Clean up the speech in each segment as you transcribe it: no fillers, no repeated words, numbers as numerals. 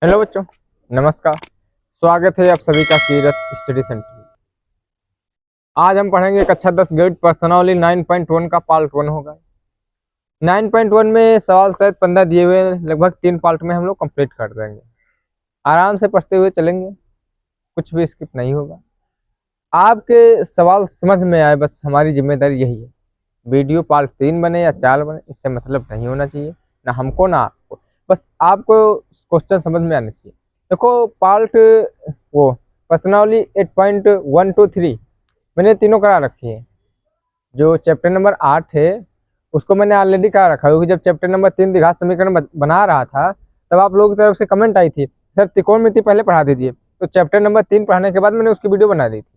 Hello बच्चों, नमस्कार। स्वागत है आप सभी का सीरत स्टडी सेंटर में। आज हम पढ़ेंगे कक्षा 10 गणित प्रश्नावली 9.1 का पार्ट 1 होगा। 9.1 में सवाल शायद 15 दिए हुए हैं, लगभग 3 पार्ट में हम लोग कंप्लीट कर देंगे। आराम से पढ़ते हुए चलेंगे, कुछ भी स्किप नहीं होगा। आपके सवाल समझ में आए, बस हमारी जिम्मेदारी यही है। वीडियो पार्ट 3 बने या 4 बने, इससे मतलब नहीं होना चाहिए, ना हमको ना आपको। बस आपको क्वेश्चन समझ में आना चाहिए। देखो, पार्ट वो प्रश्नावली 8.1 to 3 मैंने तीनों करा रखी है। जो चैप्टर नंबर 8 है उसको मैंने ऑलरेडी करा रखा है, क्योंकि जब चैप्टर नंबर 3 द्विघात समीकरण बना रहा था तब आप लोगों की तरफ से कमेंट आई थी, सर त्रिकोणमिति पहले पढ़ा दीजिए। तो चैप्टर नंबर 3 पढ़ाने के बाद मैंने उसकी वीडियो बना दी थी।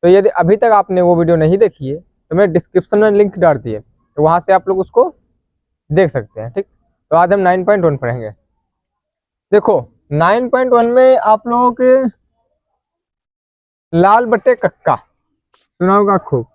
तो यदि अभी तक आपने वो वीडियो नहीं देखी है तो मैं डिस्क्रिप्शन में लिंक डाल दी है, तो वहाँ से आप लोग उसको देख सकते हैं। ठीक, तो आज हम 9.1 पढ़ेंगे। देखो, 9.1 में आप लोगों के लाल बट्टे कक्का सुना होगा खूब।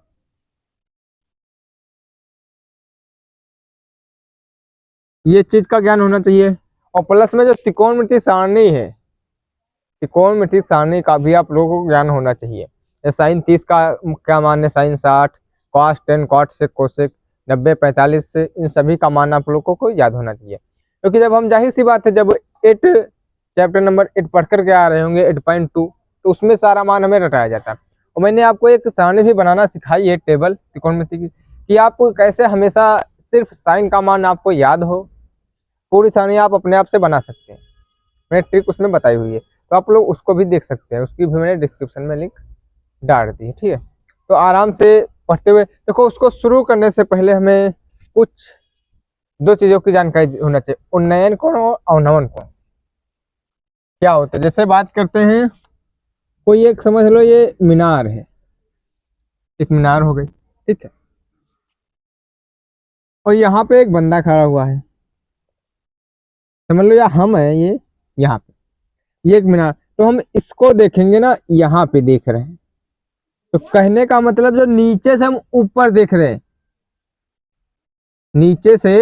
ये चीज का ज्ञान होना चाहिए। और प्लस में जो त्रिकोणमिति सारणी है, त्रिकोणमिति सारणी का भी आप लोगों को ज्ञान होना चाहिए। साइन 30 का क्या मान है, साइन 60, कॉस 10, कॉट से कोसेक 90, 45 से, इन सभी का मान आप लोगों को याद होना चाहिए। क्योंकि जब हम, जाहिर सी बात है, जब 8 चैप्टर नंबर 8 पढ़ करके आ रहे होंगे 8.2, तो उसमें सारा मान हमें रटाया जाता है। और मैंने आपको एक सारणी भी बनाना सिखाई है, टेबल त्रिकोणमिति की, कि आप कैसे हमेशा सिर्फ साइन का मान आपको याद हो, पूरी सारणी आप अपने आप से बना सकते हैं। मैंने ट्रिक उसमें बताई हुई है, तो आप लोग उसको भी देख सकते हैं। उसकी भी मैंने डिस्क्रिप्शन में लिंक डाल दी है। ठीक है, तो आराम से पढ़ते हुए देखो। उसको शुरू करने से पहले हमें कुछ दो चीजों की जानकारी होना चाहिए, उन्नयन कोण और अवनमन कोण क्या होता है। जैसे बात करते हैं, कोई एक समझ लो ये मीनार है, एक मीनार हो गई, ठीक है, और यहाँ पे एक बंदा खड़ा हुआ है, समझ लो या हम है ये यहाँ पे, ये एक मीनार। तो हम इसको देखेंगे ना, यहाँ पे देख रहे हैं, तो कहने का मतलब जो नीचे से हम ऊपर देख रहे हैं, नीचे से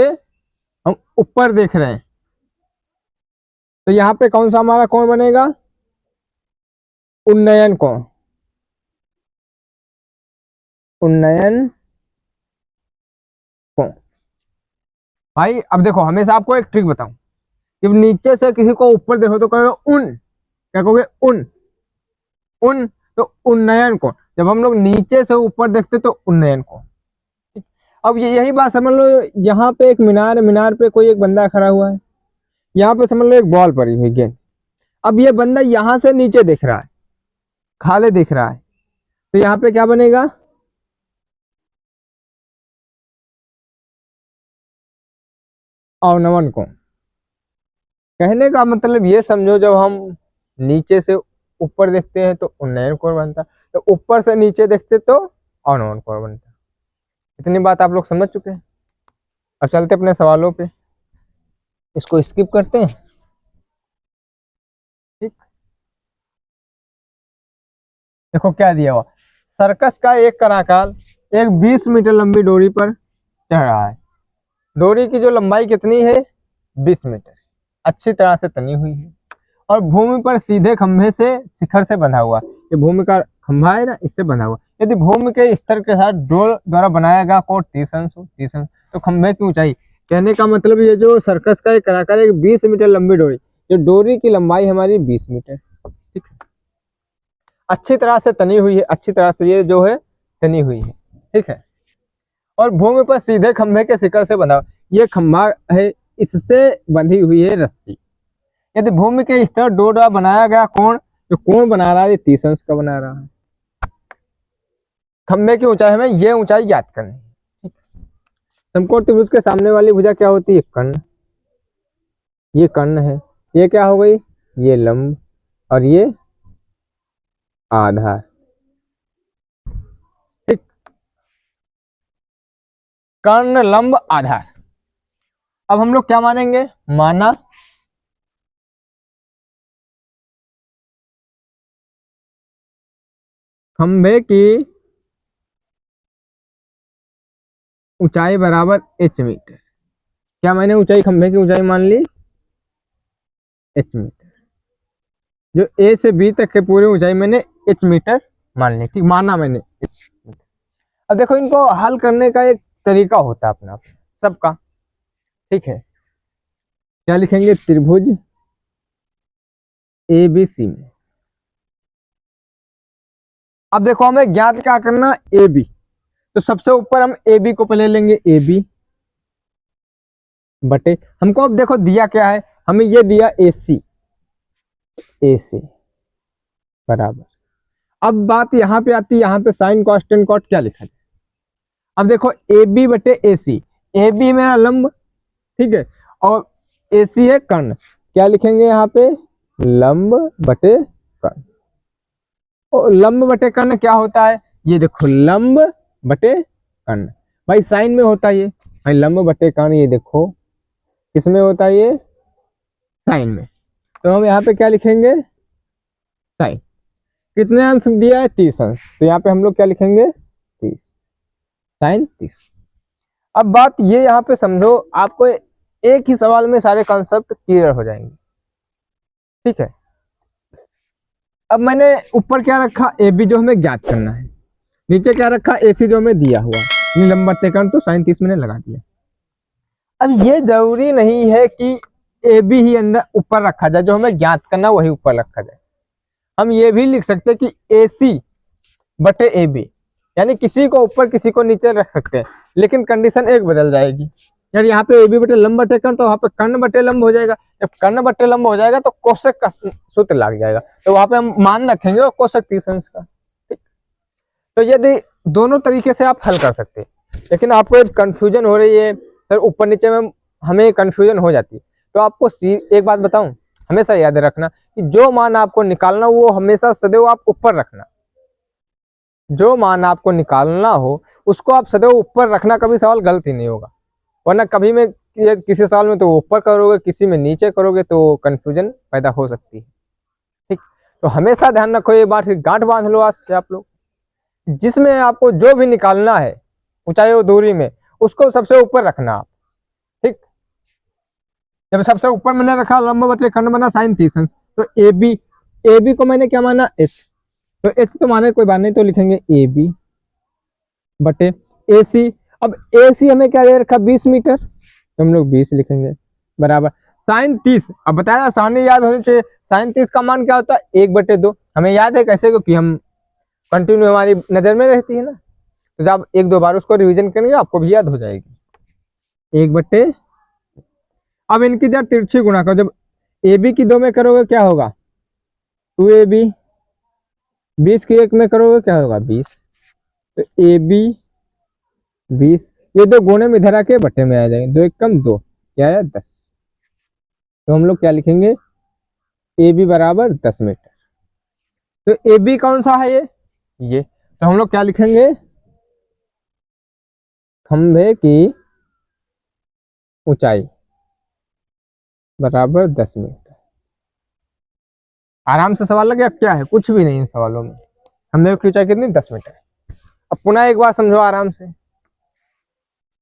हम ऊपर देख रहे हैं, तो यहाँ पे कौन सा हमारा कोण बनेगा, उन्नयन कोण। उन्नयन कोण। भाई अब देखो, हमेशा आपको एक ट्रिक बताऊं, जब नीचे से किसी को ऊपर देखो तो कहोगे उन, क्या कहोगे, उन, उन, तो उन्नयन कोण। जब हम लोग नीचे से ऊपर देखते तो उन्नयन कोण। अब ये यही बात समझ लो, यहाँ पे एक मीनार है, मीनार पे कोई एक बंदा खड़ा हुआ है, यहाँ पे समझ लो एक बॉल पड़ी हुई, गेंद। अब ये बंदा यहाँ से नीचे देख रहा है, खाले दिख रहा है, तो यहाँ पे क्या बनेगा, अवनमन कोण। कहने का मतलब ये समझो, जब हम नीचे से ऊपर देखते हैं तो उन्नयन कोण बनता है, तो ऊपर से नीचे देखते तो अवनमन कोण बनता है। इतनी बात आप लोग समझ चुके हैं। अब चलते अपने सवालों पे, इसको स्किप करते हैं। ठीक, देखो क्या दिया हुआ, सर्कस का एक कलाकार एक 20 मीटर लंबी डोरी पर चढ़ रहा है। डोरी की जो लंबाई कितनी है, 20 मीटर, अच्छी तरह से तनी हुई है, और भूमि पर सीधे खंभे से शिखर से बंधा हुआ। ये भूमि का खंभा है ना, इससे बंधा हुआ। यदि भूमि के स्तर के साथ डोर द्वारा बनाया गया कोण 30 अंश हो, 30 अंश, तो खंभे की ऊंचाई, कहने का मतलब ये जो सर्कस का एक कलाकार है, 20 मीटर लंबी डोरी, जो डोरी की लंबाई हमारी 20 मीटर, ठीक है, अच्छी तरह से तनी हुई है, अच्छी तरह से ये जो है तनी हुई है, ठीक है, और भूमि पर सीधे खंभे के शिखर से बंधा। ये खंभा है, इससे बंधी हुई है रस्सी। यदि भूमि के स्तर डोर द्वारा बनाया गया कोण, जो कोण बना रहा है ये 30 अंश का बना रहा है। खंभे की ऊंचाई, हमें ये ऊंचाई ज्ञात करनी है। समकोण त्रिभुज के सामने वाली भुजा क्या होती है, कर्ण। ये कर्ण है, ये क्या हो गई, ये लंब, और ये आधार। ठीक, कर्ण, लंब, आधार। अब हम लोग क्या मानेंगे, माना खंभे की ऊंचाई बराबर h मीटर। क्या मैंने ऊंचाई, खंभे की ऊंचाई मान ली, h मीटर। जो a से b तक के पूरी ऊंचाई मैंने h मीटर मान ली, ठीक, माना मैंने h मीटर। अब देखो इनको हल करने का एक तरीका होता है अपना सबका, ठीक है। क्या लिखेंगे, त्रिभुज ABC में। अब देखो हमें ज्ञात क्या करना, AB, तो सबसे ऊपर हम AB को पहले लेंगे, AB बटे, हमको अब देखो दिया क्या है, हमें ये दिया AC, AC बराबर। अब बात यहाँ पे आती है, यहाँ पे साइन कॉस टेन कॉट क्या लिखा जाए। अब देखो AB बटे AC, AB मेरा लंब, ठीक है, और AC है कर्ण, क्या लिखेंगे यहाँ पे, लंब बटे कर्ण। और लंब बटे कर्ण क्या होता है, ये देखो लंब बटे कर्ण, भाई साइन में होता है ये, भाई लंब बटे कर्ण, ये देखो किसमें होता है, ये साइन में। तो हम यहाँ पे क्या लिखेंगे, साइन। कितने अंश दिया है, 30 अंश, तो यहाँ पे हम लोग क्या लिखेंगे, 30, साइन 30। अब बात ये यहाँ पे समझो, आपको एक ही सवाल में सारे कॉन्सेप्ट क्लियर हो जाएंगे, ठीक है। अब मैंने ऊपर क्या रखा, AB जो हमें ज्ञात करना है, नीचे क्या रखा, AC जो हमें दिया हुआ, लंब बटे कर्ण, तो साइन 30 मैंने लगा दिया। अब ये जरूरी नहीं है कि AB ही अंदर ऊपर रखा जाए, जो हमें ज्ञात करना वही ऊपर रखा जाए। हम ये भी लिख सकते हैं कि AC बटे AB, यानी किसी को ऊपर किसी को नीचे रख सकते हैं, लेकिन कंडीशन एक बदल जाएगी, यानी यहाँ पे AB बटे लंब बटे कर्ण, तो वहाँ पे कर्ण बटे लंब हो जाएगा। जब कर्ण बटे लंब हो जाएगा तो कोशक का सूत्र लग जाएगा, तो वहाँ पे हम मान रखेंगे कोशक 30 अंश का, ठीक। तो यदि दोनों तरीके से आप हल कर सकते हैं, लेकिन आपको एक कंफ्यूजन हो रही है सर, ऊपर नीचे में हमें कंफ्यूजन हो जाती है, तो आपको एक बात बताऊं, हमेशा याद रखना कि जो मान आपको निकालना वो हमेशा सदैव आप ऊपर रखना, जो मान आपको निकालना हो उसको आप सदैव ऊपर रखना, कभी सवाल गलत ही नहीं होगा। वरना कभी में किसी सवाल में तो ऊपर करोगे, किसी में नीचे करोगे, तो कंफ्यूजन पैदा हो सकती है, ठीक। तो हमेशा ध्यान रखो ये बात, गांठ बांध लो आज से आप लोग, जिसमें आपको जो भी निकालना है ऊंचाई और दूरी में, उसको सबसे ऊपर रखना आप, ठीक। जब सबसे ऊपर मैंने रखा लंब बटे कर्ण बना साइन 30 अंश, तो AB को मैंने क्या माना, H, तो H तो माने कोई बात नहीं, तो लिखेंगे AB बटे AC। अब AC हमें क्या दे रखा, 20 मीटर, तो हम लोग 20 लिखेंगे बराबर साइन 30। अब बताया आसानी याद होनी चाहिए, साइन 30 का मान क्या होता है, 1/2, हमें याद है कैसे, क्योंकि हम कंटिन्यू हमारी नजर में रहती है ना, तो जब 1-2 बार उसको रिवीजन करेंगे आपको भी याद हो जाएगी, 1/। अब इनकी जब तिरछी गुणा करो, जब AB की 2 में करोगे क्या होगा, 2AB, 20 की 1 में करोगे क्या होगा, 20, तो AB 20, ये दो गुणे में इधर आके बटे में आ जाएंगे, 2 1 2, क्या आया 10, तो हम लोग क्या लिखेंगे, AB बराबर 10 मीटर। तो AB कौन सा है, ये तो हम लोग क्या लिखेंगे, खंभे की ऊंचाई बराबर 10 मीटर। आराम से सवाल लग गया, क्या है, कुछ भी नहीं इन सवालों में, खंभे की ऊंचाई कितनी, 10 मीटर। अब पुनः एक बार समझो आराम से,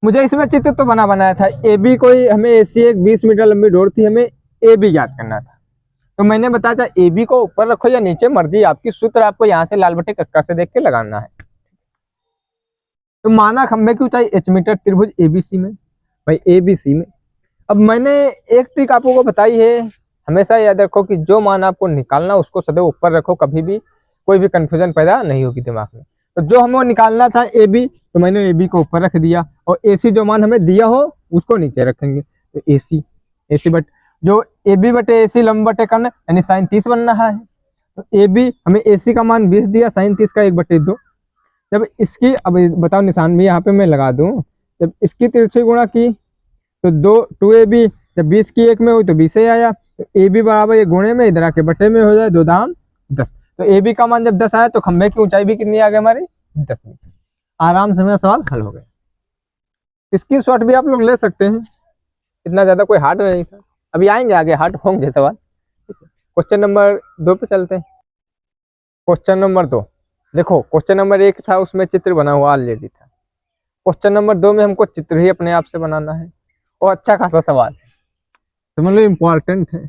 मुझे इसमें चित्र तो बनाया था, AB कोई हमें AC एक 20 मीटर लंबी डोर थी, हमें AB याद करना था, तो मैंने बताया था AB को ऊपर रखो या नीचे, मर्जी आपकी, सूत्र आपको यहाँ से लाल बटे कक्का से देख के लगाना है। तो माना खंभे की ऊंचाई H मीटर, त्रिभुज ABC में, भाई ABC में। अब मैंने एक ट्रिक आपको बताई है, हमेशा याद रखो कि जो मान आपको निकालना उसको सदैव ऊपर रखो, कभी भी कोई भी कंफ्यूजन पैदा नहीं होगी दिमाग में। तो जो हमें निकालना था AB, तो मैंने AB को ऊपर रख दिया, और AC जो मान हमें दिया हो उसको नीचे रखेंगे, तो AC बट जो AB बटे AC लंब बटे कर्ण, यानी साइन 30 बन रहा है, तो AB हमें AC का मान 20 दिया, साइन 30 का 1/2। जब इसकी, अब बताओ निशान भी यहाँ पे मैं लगा दूं, जब इसकी तिरछी गुणा की तो 2AB, जब 20 की 1 में हुई तो 20 ही आया, तो AB बराबर ये गुणे में इधर आके बटे में हो जाए, 2 दाम 10, तो AB का मान जब 10 आया तो खंभे की ऊंचाई भी कितनी आ गई हमारी, 10 मीटर। आराम से मेरा सवाल हल हो गया। इसकी शॉट भी आप लोग ले सकते हैं, इतना ज्यादा कोई हार्ड नहीं था, अभी आएंगे आगे हार्ड होंगे सवाल। क्वेश्चन नंबर 2 पे चलते हैं। क्वेश्चन नंबर 2 देखो, क्वेश्चन नंबर 1 था उसमें चित्र बना हुआ ऑलरेडी था, क्वेश्चन नंबर 2 में हमको चित्र ही अपने आप से बनाना है, और अच्छा खासा सवाल है, समझ लो इम्पोर्टेंट है।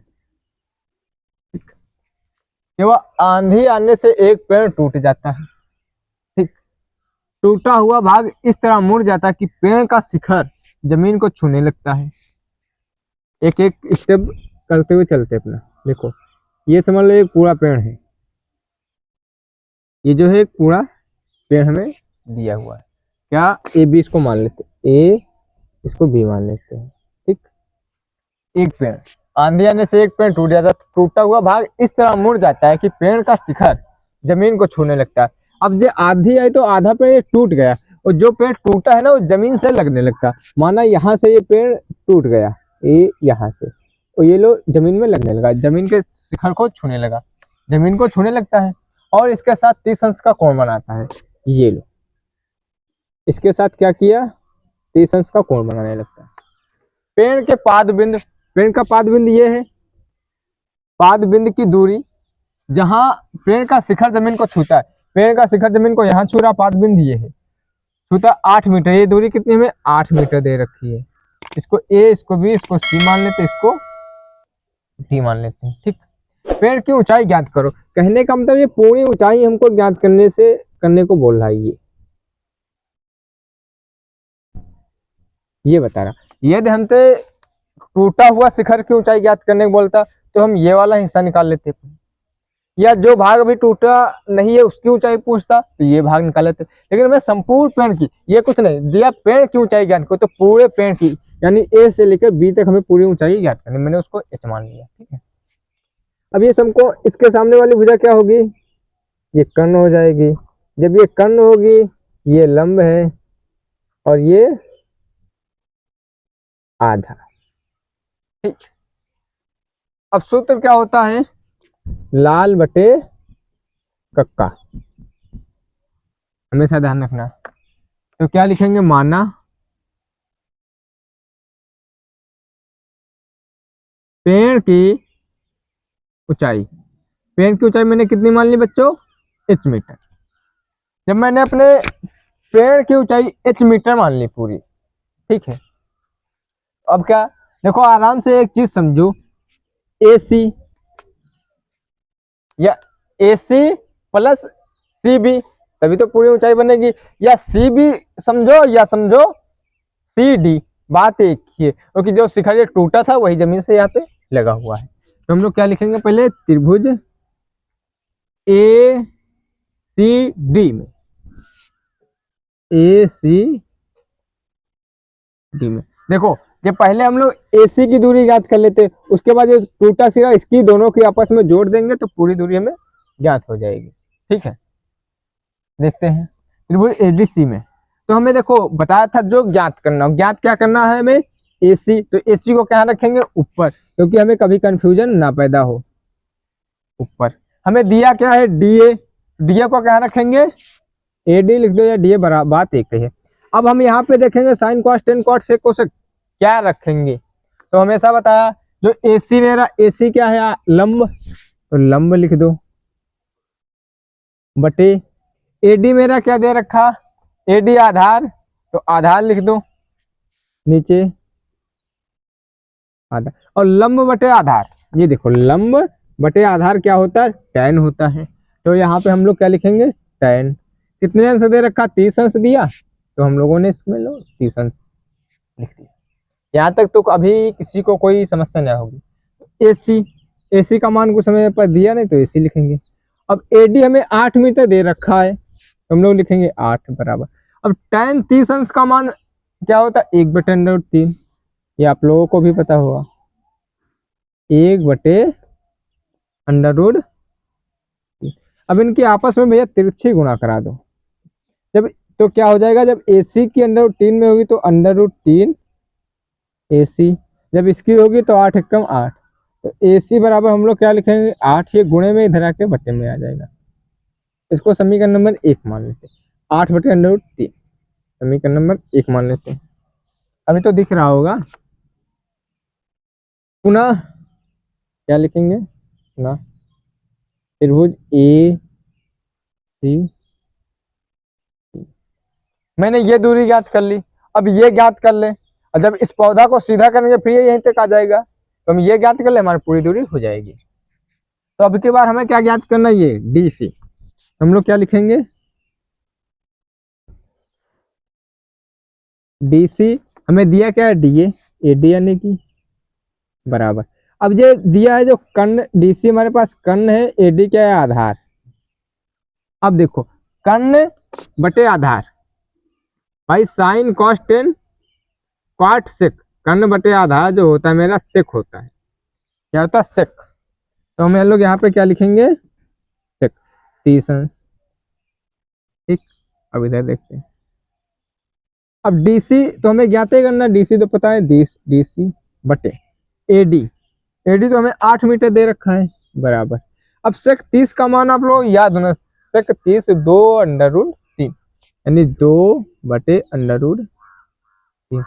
कि वह आंधी आने से एक पेड़ टूट जाता है। ठीक, टूटा हुआ भाग इस तरह मुड़ जाता है कि पेड़ का शिखर जमीन को छूने लगता है। एक एक स्टेप करते हुए चलते अपना। देखो, ये समझ लो एक पूरा पेड़ है, ये जो है एक पूरा पेड़ हमें दिया हुआ है। क्या ए बी इसको मान लेते, ए इसको बी मान लेते हैं। ठीक, एक पेड़, आंधी आने से एक पेड़ टूट जाता है, टूटा हुआ भाग इस तरह मुड़ जाता है कि पेड़ का शिखर जमीन को छूने लगता है। अब जो आंधी आई तो आधा पेड़ टूट गया, और जो पेड़ टूटा है ना वो जमीन से लगने लगता है। माना यहाँ से ये पेड़ टूट गया, ये यहाँ से, और ये लो जमीन में लगने लगा, जमीन के शिखर को छूने लगा, जमीन को छूने लगता है, और इसके साथ 30 अंश का कोण बनाता है। ये लो, इसके साथ क्या किया, 30 अंश का कोण बनाने लगता है। पेड़ के पाद बिंद, पेड़ का पाद बिंद ये है, पाद बिंद की दूरी जहां पेड़ का शिखर जमीन को छूता है, पेड़ का शिखर जमीन को यहाँ छू रहा, पाद बिंद ये है, छूता 8 मीटर। ये दूरी कितनी हमें 8 मीटर दे रखी है। इसको ए, इसको बी, इसको सी मान लेते, इसको डी मान लेते हैं। ठीक, पेड़ की ऊंचाई ज्ञात करो। कहने का मतलब ये पूरी ऊंचाई हमको ज्ञात करने को बोल रहा है। ये बता रहा, यदि हमसे टूटा हुआ शिखर की ऊंचाई ज्ञात करने को बोलता तो हम ये वाला हिस्सा निकाल लेते, या जो भाग अभी टूटा नहीं है उसकी ऊंचाई पूछता तो ये भाग निकाल लेते। लेकिन हमें संपूर्ण पेड़ की, ये कुछ नहीं दिया, पेड़ की ऊंचाई ज्ञात करो, तो पूरे पेड़ की यानी ए से लेकर बी तक हमें पूरी ऊंचाई ज्ञात करनी, मैंने उसको एच मान लिया। ठीक है, अब ये सबको, इसके सामने वाली भुजा क्या होगी, ये कर्ण हो जाएगी। जब ये कर्ण होगी, ये लंब है और ये आधा। ठीक, अब सूत्र क्या होता है, लाल बटे कक्का, हमेशा ध्यान रखना। तो क्या लिखेंगे, माना पेड़ की ऊंचाई, पेड़ की ऊंचाई मैंने कितनी मान ली बच्चों, h मीटर। जब मैंने अपने पेड़ की ऊंचाई h मीटर मान ली पूरी, ठीक है, अब क्या, देखो आराम से एक चीज समझो, AC या AC प्लस CB तभी तो पूरी ऊंचाई बनेगी, या CB समझो या समझो CD, बात एक ही है, क्योंकि जो शिखर ये टूटा था वही जमीन से यहाँ पे लगा हुआ है। तो हम लोग क्या लिखेंगे, पहले त्रिभुज ACD में, ACD में देखो, ये पहले हम लोग AC की दूरी ज्ञात कर लेते, उसके बाद जो टूटा सिरा इसकी दोनों की आपस में जोड़ देंगे तो पूरी दूरी हमें ज्ञात हो जाएगी। ठीक है, देखते हैं त्रिभुज ADC में। तो हमें देखो बताया था जो ज्ञात करना, ज्ञात क्या करना है हमें, AC, तो AC को क्या रखेंगे ऊपर, क्योंकि हमें कभी कंफ्यूजन ना पैदा हो। ऊपर हमें दिया क्या है, DA, DA को क्या रखेंगे, AD लिख दो या DA, बराबर बात एक ही है। अब हम यहाँ पे देखेंगे sine cos tan cot sec cosec क्या रखेंगे, तो हमेशा बताया जो AC मेरा, AC क्या है लंब, तो लंब लिख दो, बटे AD मेरा क्या दे रखा, AD आधार, तो आधार लिख दो नीचे आधार, और लंब बटे आधार, ये देखो लंब बटे आधार क्या होता है, tan होता है। तो यहाँ पे हम लोग क्या लिखेंगे, tan, कितने अंश दे रखा, 30 अंश दिया, तो हम लोगों ने इसमें लो 30 अंश लिख दिया। यहाँ तक तो अभी किसी को कोई समस्या नहीं होगी। AC, AC का मान कुछ समय पर दिया नहीं तो AC लिखेंगे। अब AD हमें 8 मीटर दे रखा है, तो हम लोग लिखेंगे 8 बराबर। अब tan 30 अंश का मान क्या होता है, 1/√3, ये आप लोगों को भी पता होगा, 1/√3। अब इनकी आपस में भैया तिरछी गुणा करा दो, जब तो क्या हो जाएगा, जब AC की √3 में होगी तो √3 AC, जब इसकी होगी तो 8 एकम 8, तो AC बराबर हम लोग क्या लिखेंगे 8, ये गुणे में इधर आके बटे में आ जाएगा। इसको समीकरण नंबर 1 मान लेते हैं, 8/√3 समीकरण नंबर 1 मान लेते हैं। अभी तो दिख रहा होगा। पुनः क्या लिखेंगे, पुनः त्रिभुज AC, मैंने ये दूरी ज्ञात कर ली, अब ये ज्ञात कर ले, और जब इस पौधा को सीधा करेंगे फिर ये यहीं तक आ जाएगा, तो हम ये ज्ञात कर ले, हमारी पूरी दूरी हो जाएगी। तो अब की बार हमें क्या ज्ञात करना है, ये DC। हम लोग क्या लिखेंगे, DC हमें दिया क्या है, DA, AD यानी कि बराबर। अब ये दिया है जो कर्ण, DC हमारे पास कर्ण है, AD क्या है, आधार। अब देखो कर्ण बटे आधार, भाई साइन कॉस टेन क्वाट सेक, कर्ण बटे आधार जो होता है मेरा सेक होता है, क्या होता है, सेक। तो हम लोग यहाँ पे क्या लिखेंगे, सेक 30 अंश। ठीक, अब इधर देखते हैं। अब DC तो हमें ज्ञात ही करना, DC तो पता है, DC बटे AD, AD तो हमें 8 मीटर दे रखा है, बराबर। अब सेक 30 का मान आप लोग याद होना, सेक 30 2 अंडर रूट 3, यानी 2 बटे अंडर रूट 3।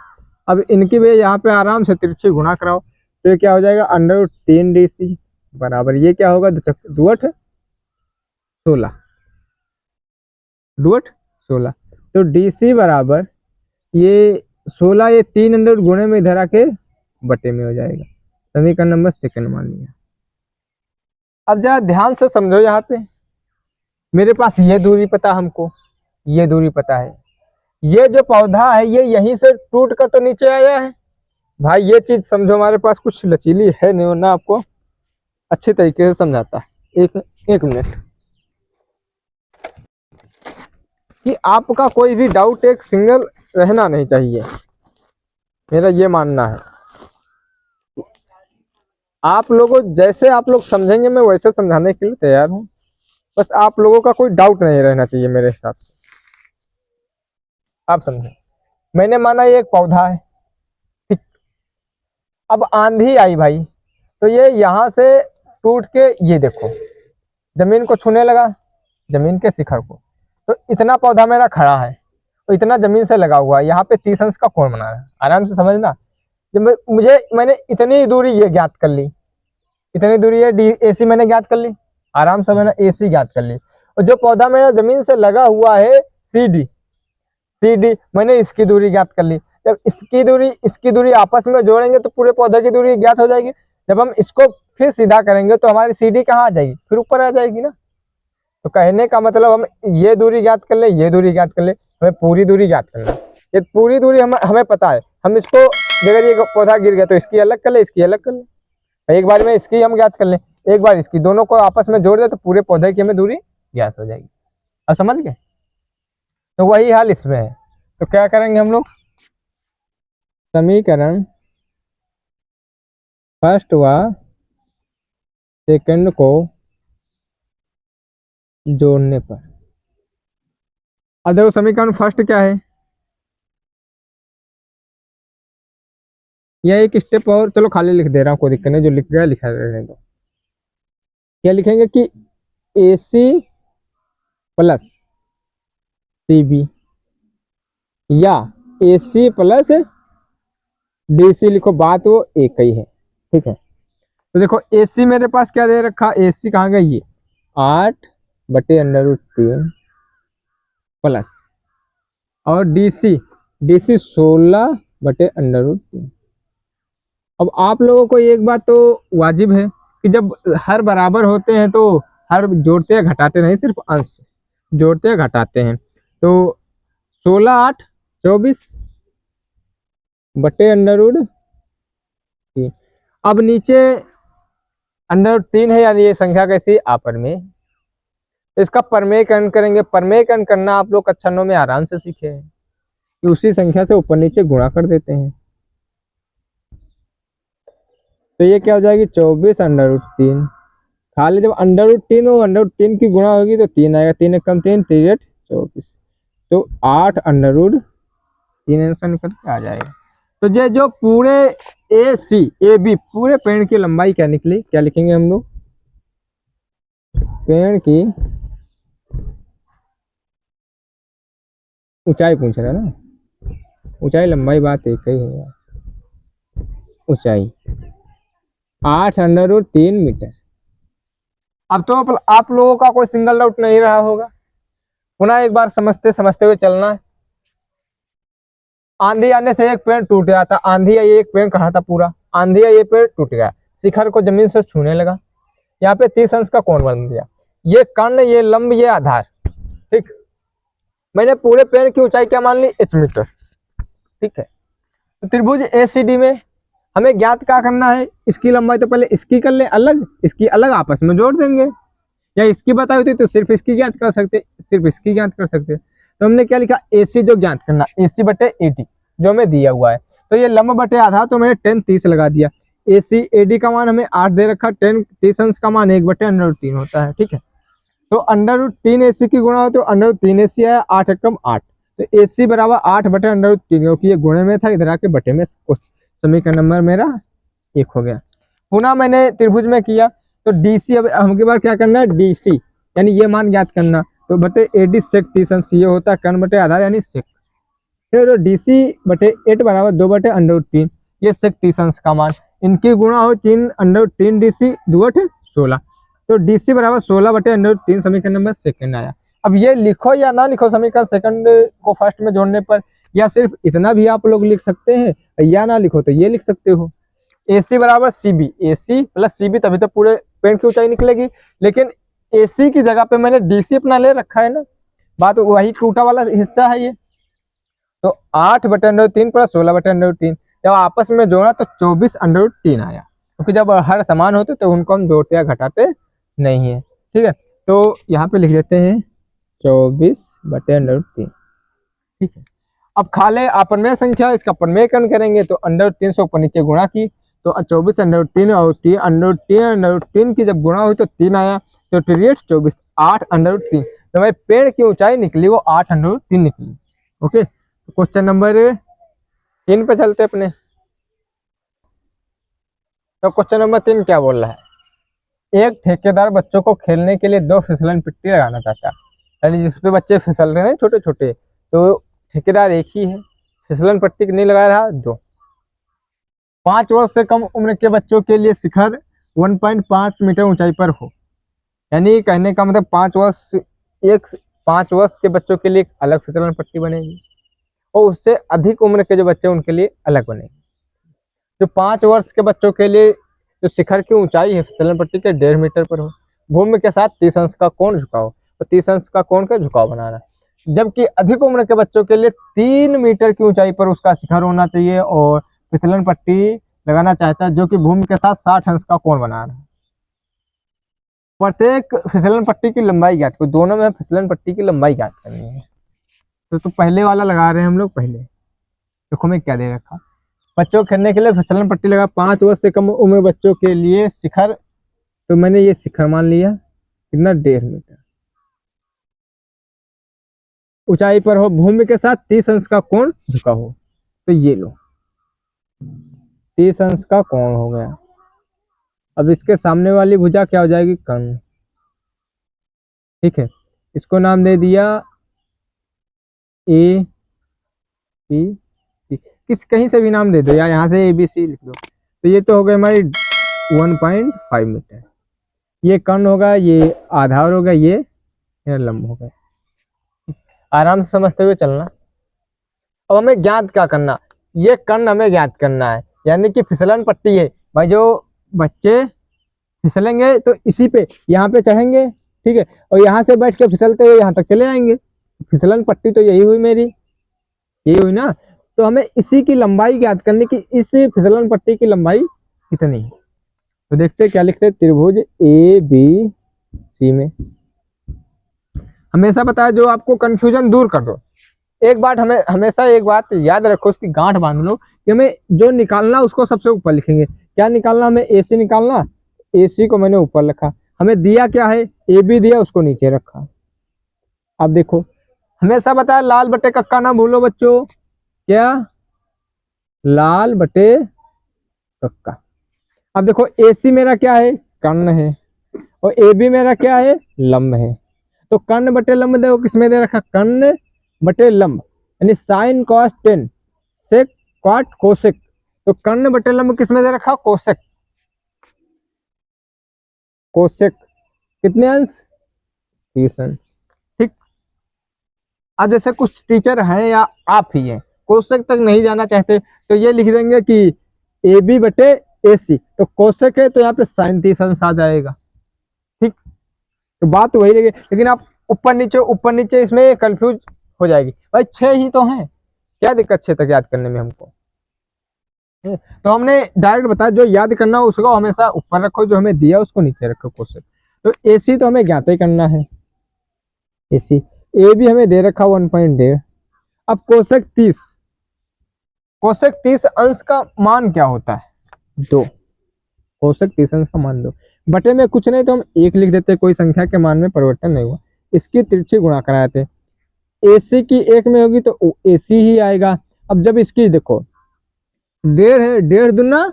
अब इनकी भी यहाँ पे आराम से तिरछी गुणा कराओ, तो ये क्या हो जाएगा, अंडर रूट 3 DC बराबर, ये क्या होगा, 2 8 16, 2 8 16। तो DC बराबर ये 16, ये 3 अंडर गुणे में इधर आके बटे में हो जाएगा। समीकरण नंबर सेकंड मान लिया। अब जरा ध्यान से समझो, यहाँ पे मेरे पास ये दूरी पता, हमको ये दूरी पता है, ये जो पौधा है ये यहीं से टूट कर तो नीचे आया है। भाई ये चीज समझो, हमारे पास कुछ लचीली है नहीं, वरना आपको अच्छे तरीके से समझाता है। एक मिनट, कि आपका कोई भी डाउट एक सिंगल रहना नहीं चाहिए, मेरा ये मानना है। आप लोगों जैसे आप लोग समझेंगे मैं वैसे समझाने के लिए तैयार हूँ, बस आप लोगों का कोई डाउट नहीं रहना चाहिए मेरे हिसाब से। आप समझे, मैंने माना ये एक पौधा है, ठीक। अब आंधी आई भाई, तो ये यहाँ से टूट के ये देखो जमीन को छूने लगा, जमीन के शिखर को। तो इतना पौधा मेरा खड़ा है, तो इतना जमीन से लगा हुआ है, यहाँ पे 30 अंश का कोण बना है। आराम से समझना, जब मैंने इतनी दूरी ये ज्ञात कर ली, इतनी दूरी है AC मैंने ज्ञात कर ली, आराम से मैंने AC ज्ञात कर ली। और जो पौधा मेरा जमीन से लगा हुआ है CD मैंने इसकी दूरी ज्ञात कर ली। जब इसकी दूरी आपस में जोड़ेंगे तो पूरे पौधे की दूरी ज्ञात हो जाएगी। जब हम इसको फिर सीधा करेंगे तो हमारी CD कहाँ आ जाएगी, फिर ऊपर आ जाएगी ना। तो कहने का मतलब हम ये दूरी ज्ञात कर ले, ये दूरी ज्ञात कर ले, हमें पूरी दूरी ज्ञात करना। ये पूरी दूरी हमें पता है, हम इसको अगर ये पौधा गिर गया तो इसकी अलग कर ले, इसकी अलग कर ले, एक बार में इसकी हम ज्ञात कर ले, एक बार इसकी, दोनों को आपस में जोड़ दे तो पूरे पौधे की हमें दूरी ज्ञात हो जाएगी। अब समझ गए, तो वही हाल इसमें है। तो क्या करेंगे हम लोग, समीकरण फर्स्ट व सेकंड को जोड़ने पर, अब देखो समीकरण फर्स्ट क्या है, यह एक स्टेप और, चलो खाली लिख दे रहा हूँ, कोई दिक्कत नहीं, जो लिख गया लिखा रहने दो। क्या लिखेंगे कि AC प्लस CB या AC प्लस DC, लिखो बात वो एक ही है, ठीक है। तो देखो AC मेरे पास क्या दे रखा, AC कहाँ गया, ये 8 बटे अंडर रूट 3 प्लस, और DC 16 बटे अंडर रूट 3। अब आप लोगों को एक बात तो वाजिब है कि जब हर बराबर होते हैं तो हर जोड़ते हैं घटाते नहीं, सिर्फ अंश जोड़ते हैं घटाते हैं। तो 16 8 24 बटे अंडर रूट 3। अब नीचे अंडर रूट 3 है, यानी ये संख्या कैसी, अपरमेय। तो इसका परमेयकरण करेंगे। परमेयकरण करना आप लोग कक्षा 9 में आराम से सीखे हैं कि उसी संख्या से ऊपर नीचे गुणा कर देते हैं। तो ये क्या हो जाएगी, 24 अंडर रूट 3, खाली जब अंडर रूट 3 हो, अंडर रूट 3 की गुणा होगी तो 3 आएगा, 3 कम 3 3 8 24, तो 8 अंडर रूट 3 आंसर निकल के आ जाएगा। तो ये जो पूरे AC AB पूरे पेड़ की लंबाई क्या निकली, क्या लिखेंगे हम लोग, पेड़ की ऊंचाई पूछ रहा है ना, ऊंचाई लंबाई बात एक ही है यार। ऊंचाई 8 अंडर रूट 3 मीटर। अब तो आप लोगों का कोई सिंगल डाउट नहीं रहा होगा, पुनः एक बार समझते समझते हुए चलना है। आंधी आने से एक पेड़ टूट गया था, आंधी आई, एक पेड़ कहा था पूरा, आंधी आई ये पेड़ टूट गया, शिखर को जमीन से छूने लगा। यहाँ पे 30 अंश का कोण बन दिया। ये कर्ण, ये लंब, ये आधार। ठीक, मैंने पूरे पेड़ की ऊंचाई क्या मान ली, h मीटर। ठीक है, तो त्रिभुज ACD में हमें ज्ञात क्या करना है, इसकी लंबाई तो पहले इसकी कर ले अलग, इसकी अलग, आपस में जोड़ देंगे, या इसकी बताई होती तो सिर्फ इसकी ज्ञात कर सकते, सिर्फ इसकी ज्ञात कर सकते। तो हमने क्या लिखा, AC जो ज्ञात करना, AC बटे AD जो हमें दिया हुआ है। तो ये लंब बटे आधार, तो मैंने 10 30 लगा दिया। AC AD का मान हमें 8 दे रखा, 10 30 अंश का मान 1 बटे √3 होता है। ठीक है, तो √3 AC की गुणा हो तो √3 AC आया, 8 एकम 8, तो AC बराबर 8 बटे √3, क्योंकि ये गुणे में था, इधर आके बटे में, समीकरण नंबर मेरा 1 हो गया। पुनः मैंने त्रिभुज में किया, तो DC अब हमके बार क्या करना है, DC यानी ये मान ज्ञात करना, तो बटे AD सेक 30 अंश, ये होता है कर्ण बटे आधार यानी सेक। फिर DC बटे 8 बराबर 2 बटे √3, ये सेक 30 अंश का मान, इनकी गुणा हो 3 √3 DC 2 8 16, तो DC बराबर 16 बटे √3, समीकरण नंबर सेकंड आया। अब ये लिखो या ना लिखो समीकरण सेकंड को फर्स्ट में जोड़ने पर, या सिर्फ इतना भी आप लोग लिख सकते हैं, या ना लिखो तो ये लिख सकते हो, AC बराबर CB, AC प्लस CB, तभी तो पूरे पेड़ की ऊंचाई निकलेगी। लेकिन AC की जगह पे मैंने DC अपना ले रखा है ना, बात वही टूटा वाला हिस्सा है ये। तो 8 बटे √3 प्लस 16 बटे √3, जब आपस में जोड़ा तो 24 √3 आया, क्योंकि जब हर समान होते तो उनको हम जोड़ते या घटाते नहीं है। ठीक है, तो यहाँ पे लिख देते हैं 24 बटे √3। ठीक है, अब खाले अपनमेय संख्या, इसका अपनमेयकरण करेंगे तो √3 से ऊपर नीचे गुणा की, तो 24 √3 और 3 की जब गुणा हुई तो 3 आया, तो 24 8 √3, तो भाई पेड़ की ऊंचाई निकली वो 8 √3 निकली। ओके, क्वेश्चन नंबर 3 पे चलते अपने। तो क्वेश्चन नंबर 3 क्या बोल रहा है, एक ठेकेदार बच्चों को खेलने के लिए 2 फिसलन पट्टी लगाना चाहता है, यानी जिसपे बच्चे फिसल रहे हैं छोटे छोटे, तो ठेकेदार एक ही है, फिसलन पट्टी नहीं लगा रहा 2। 5 वर्ष से कम उम्र के बच्चों के लिए शिखर 1.5 मीटर ऊंचाई पर हो, यानी कहने का मतलब 5 वर्ष के बच्चों के लिए एक अलग फिसलन पट्टी बनेगी, और उससे अधिक उम्र के जो बच्चे उनके लिए अलग बनेगी। जो 5 वर्ष के बच्चों के लिए जो शिखर की ऊंचाई है फिसलन पट्टी के 1.5 मीटर पर हो, भूमि के साथ 30 अंश का कोण झुकाव, तो 30 अंश का कोण का झुकाव बनाना। जबकि अधिक उम्र के बच्चों के लिए 3 मीटर की ऊंचाई पर उसका शिखर होना चाहिए और फिसलन पट्टी लगाना चाहता है, जो कि भूमि के साथ 60 अंश का कोण बना रहा है। प्रत्येक फिसलन पट्टी की लंबाई ज्ञात करो, दोनों में फिसलन पट्टी की लंबाई ज्ञात करनी है। तो पहले वाला लगा रहे हैं हम लोग। पहले देखो मैं क्या दे रखा, बच्चों खेलने के लिए फिसलन पट्टी लगा, 5 वर्ष से कम उम्र बच्चों के लिए शिखर, तो मैंने ये शिखर मान लिया कितना, 1.5 मीटर ऊंचाई पर हो, भूमि के साथ 30 अंश का कोण झुका हो, तो ये लो 30 अंश का कोण हो गया। अब इसके सामने वाली भुजा क्या हो जाएगी, कर्ण। ठीक है, इसको नाम दे दिया A B C, कहीं से भी नाम दे दो, या यहाँ से ABC लिख दो। तो ये तो हो गया हमारी 1.5 मीटर, ये कर्ण होगा, ये आधार होगा, ये लंब होगा। आराम से समझते हुए चलना। अब हमें ज्ञात क्या करना, ये कर्ण हमें ज्ञात करना है, यानी कि फिसलन पट्टी है भाई, जो बच्चे फिसलेंगे तो इसी पे यहाँ पे चढ़ेंगे। ठीक है, और यहाँ से बैठ के फिसलते हुए यहाँ तक चले आएंगे। फिसलन पट्टी तो यही हुई मेरी, यही हुई ना। तो हमें इसी की लंबाई ज्ञात करनी कि इस फिसलन पट्टी की लंबाई कितनी है। तो देखते क्या लिखते हैं, त्रिभुज ABC में हमेशा बताया, जो आपको कंफ्यूजन दूर कर दो। एक बात हमें हमेशा एक बात याद रखो, उसकी गांठ बांध लो कि हमें जो निकालना उसको सबसे ऊपर लिखेंगे। क्या निकालना, हमें AC निकालना, AC को मैंने ऊपर रखा। हमें दिया क्या है, AB दिया, उसको नीचे रखा। अब देखो हमेशा बताया लाल बटे कक्का ना भूलो बच्चों, क्या, लाल बटे कक्का। अब देखो AC मेरा क्या है, कर्ण है, और AB मेरा क्या है, लंब है। तो कर्ण बटे लंब देखो किसमें दे रखा, कर्ण बटे लंब, यानी sine cos tan sec cot cosec. तो कर्ण बटे लंब किसमें दे रखा, कोसेक। कोसेक कितने अंश, 30 अंश। ठीक, अब जैसे कुछ टीचर हैं या आप ही हैं कोसेक तक नहीं जाना चाहते, तो ये लिख देंगे कि AB बटे AC, तो कोसेक है तो यहाँ पे साइन 30 अंश आ जाएगा। ठीक, तो बात तो वही लगी, लेकिन आप ऊपर नीचे इसमें कंफ्यूज हो जाएगी। भाई 6 ही तो हैं, क्या दिक्कत 6 तक याद करने में हमको। तो हमने डायरेक्ट बताया जो याद करना हो उसको हमेशा ऊपर रखो, जो हमें दिया उसको नीचे रखो क्वेश्चन। तो AC तो हमें ज्ञात ही करना है, AC ए भी हमें दे रखा 1.1.5। अब कोशेक 30 अंश का मान क्या होता है, 2। कोशेक 30 अंश का मान 2 बटे में कुछ नहीं तो हम 1 लिख देते, कोई संख्या के मान में परिवर्तन नहीं हुआ, इसकी तिरछी गुणा कराते। AC की 1 में होगी तो AC ही आएगा। अब जब इसकी देखो 1.5 है, 1.5 दूना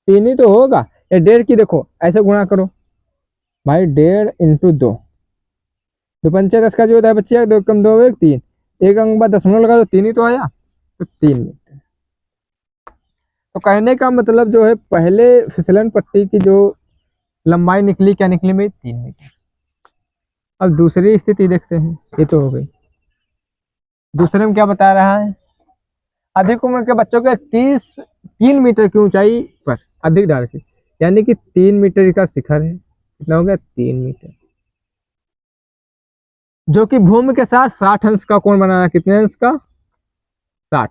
3 ही तो होगा, या 1.5 की देखो ऐसे गुणा करो भाई, 1.5 इंटू 2, 2 पंचे 10 का जो होता है बच्चे, 2 कम 2 1 3, एक अंक बाद दशमलव लगा दो, 3 ही तो आया, तो 3 मीटर। तो कहने का मतलब जो है पहले फिसलन पट्टी की जो लंबाई निकली, क्या निकली भाई, 3 मीटर। अब दूसरी स्थिति देखते हैं, ये तो हो गई। दूसरे में क्या बता रहा है, अधिक उम्र के बच्चों के 3 मीटर की ऊंचाई पर अधिक डाल के, यानी कि 3 मीटर का शिखर है, कितना हो गया 3 मीटर, जो कि भूमि के साथ 60 अंश का कोण बनाना, कितने अंश का, 60।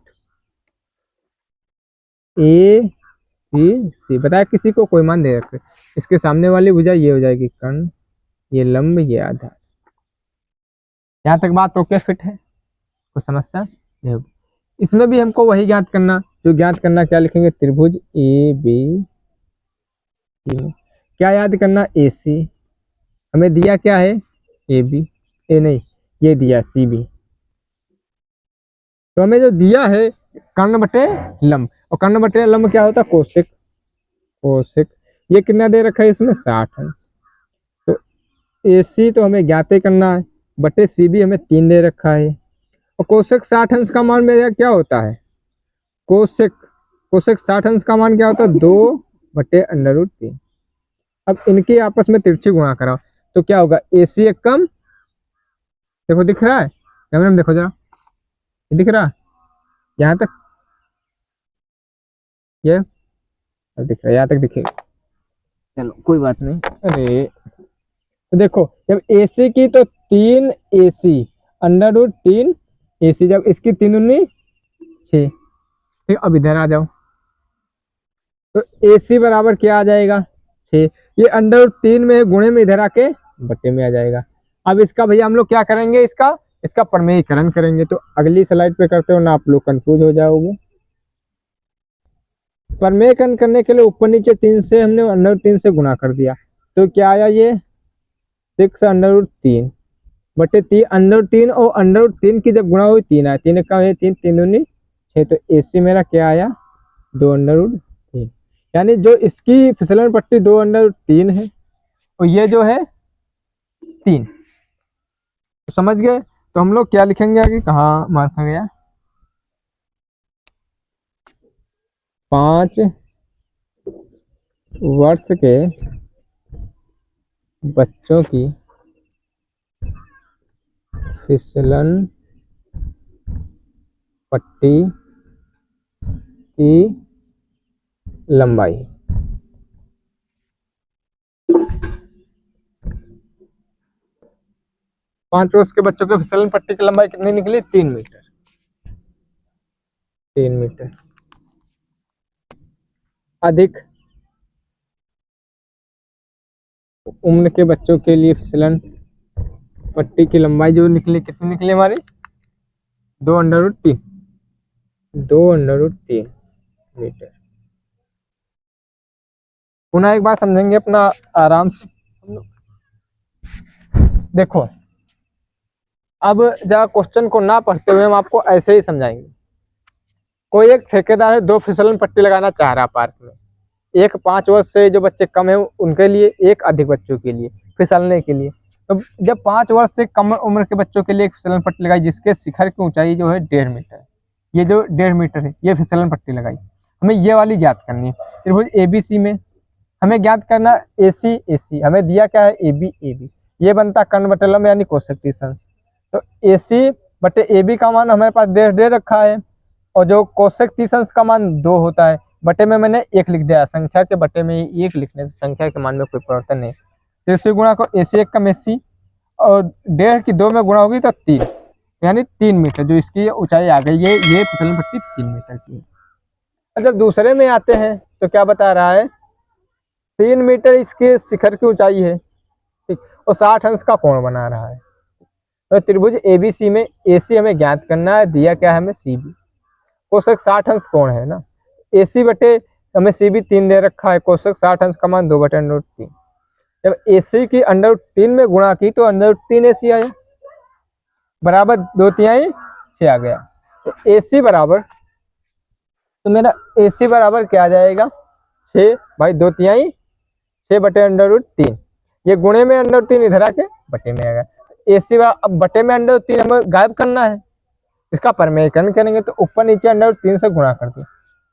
ABC बताया, किसी को कोई मान दे रखे, इसके सामने वाली भुजा ये हो जाएगी कर्ण, ये लंब, ये आधार। यहाँ तक बात ओके फिट है, कोई समस्या नहीं होगी। इसमें भी हमको वही ज्ञात करना, जो ज्ञात करना क्या लिखेंगे, त्रिभुज AB, क्या याद करना, AC, हमें दिया क्या है AB, ए नहीं ये दिया CB, तो हमें जो दिया है कर्ण बटे लंब, और कर्ण बटे लंब क्या होता है, कोसेक, ये कितना दे रखा है इसमें 60 अंश। तो AC तो हमें ज्ञात करना है, बटे CB हमें 3 दे रखा है, और कोसेक 60 अंश का मान मेरा क्या होता है, कोसेक 60 अंश का मान क्या होता है, 2 बटे √3। अब इनके आपस में तिरछी गुणा कराओ तो क्या होगा, AC एक कम, देखो दिख रहा है कैमरे में, देखो जरा दिख रहा है यहाँ तक, ये दिख रहा है, यहाँ तक दिखेगा, चलो कोई बात नहीं। अरे तो देखो जब AC की तो 3 AC √3 AC, जब इसकी 3 19 6, ठीक, अब इधर आ जाओ तो AC बराबर क्या आ जाएगा 6, ये √3 में गुणे में इधर आके बटे में आ जाएगा। अब इसका भैया हम लोग क्या करेंगे, इसका प्रमेयीकरण करेंगे, तो अगली स्लाइड पे करते हो ना, आप लोग कंफ्यूज हो जाओगे। प्रमेयीकरण करने के लिए ऊपर नीचे 3 से हमने √3 से गुणा कर दिया, तो क्या आया, ये 6 √3 बटे 3 और √3 की जब गुणा हुई 3 आया, 3 का है 3 3 19 6, तो AC मेरा क्या आया 2 √3, यानी जो इसकी फिसलन पट्टी 2 √3 है और ये जो है 3, तो समझ गए। तो हम लोग क्या लिखेंगे आगे, कहाँ मार्का गया, 5 वर्ष के बच्चों की फिसलन पट्टी की लंबाई, पांच वर्ष के बच्चों के फिसलन पट्टी की लंबाई कितनी निकली, 3 मीटर, 3 मीटर, अधिक उम्र के बच्चों के लिए फिसलन पट्टी की लंबाई जो निकली, कितनी निकली हमारी 2 √3 मीटर। पुनः एक बार समझेंगे अपना आराम से, देखो अब जरा क्वेश्चन को ना पढ़ते हुए हम आपको ऐसे ही समझाएंगे। कोई एक ठेकेदार है, 2 फिसलन पट्टी लगाना चाह रहा पार्क में, एक 5 वर्ष से जो बच्चे कम है उनके लिए, एक अधिक बच्चों के लिए फिसलने के लिए। तो जब 5 वर्ष से कम उम्र के बच्चों के लिए एक फिसलन पट्टी लगाई जिसके शिखर की ऊंचाई जो है 1.5 मीटर, ये जो 1.5 मीटर है ये फिसलन पट्टी लगाई, हमें ये वाली ज्ञात करनी है। त्रिभुज ABC में हमें ज्ञात करना AC, हमें दिया क्या है AB, ये बनता कर्ण बटे लंब यानी कोसेक 30 अंश। तो AC बटे AB का मान हमारे पास 1.5 रखा है, और जो कोसेक 30 अंश का मान 2 होता है, बटे में मैंने 1 लिख दिया, संख्या के बटे में 1 लिखने से संख्या के मान में कोई परिवर्तन नहीं। तिरछी गुणा को AC 1 कम AC, और 1.5 की 2 में गुणा होगी तो 3, यानी 3 मीटर जो इसकी ऊंचाई आ गई। ये फिसलन पट्टी 3 मीटर की है। और जब दूसरे में आते हैं तो क्या बता रहा है, 3 मीटर इसके शिखर की ऊंचाई है, ठीक, और 60 अंश का कोण बना रहा है। तो त्रिभुज ABC में AC हमें ज्ञात करना है, दिया क्या है हमें CB, कोशक 60 अंश कोण है ना, AC बटे हमें CB 3 दे रखा है, कोशक 60 अंश का मान 2/√3। जब AC की √3 में गुणा की तो √3 AC आया, बराबर 2/3 6 आ गया। तो AC बराबर, तो मेरा AC बराबर क्या आ जाएगा, 6 भाई 2/3 6/√3। ये गुणे में √3 इधर आके बटे में आएगा। AC अब बटे में √3 हमें गायब करना है, इसका परमेयकरण करेंगे तो ऊपर नीचे √3 से गुणा कर दिए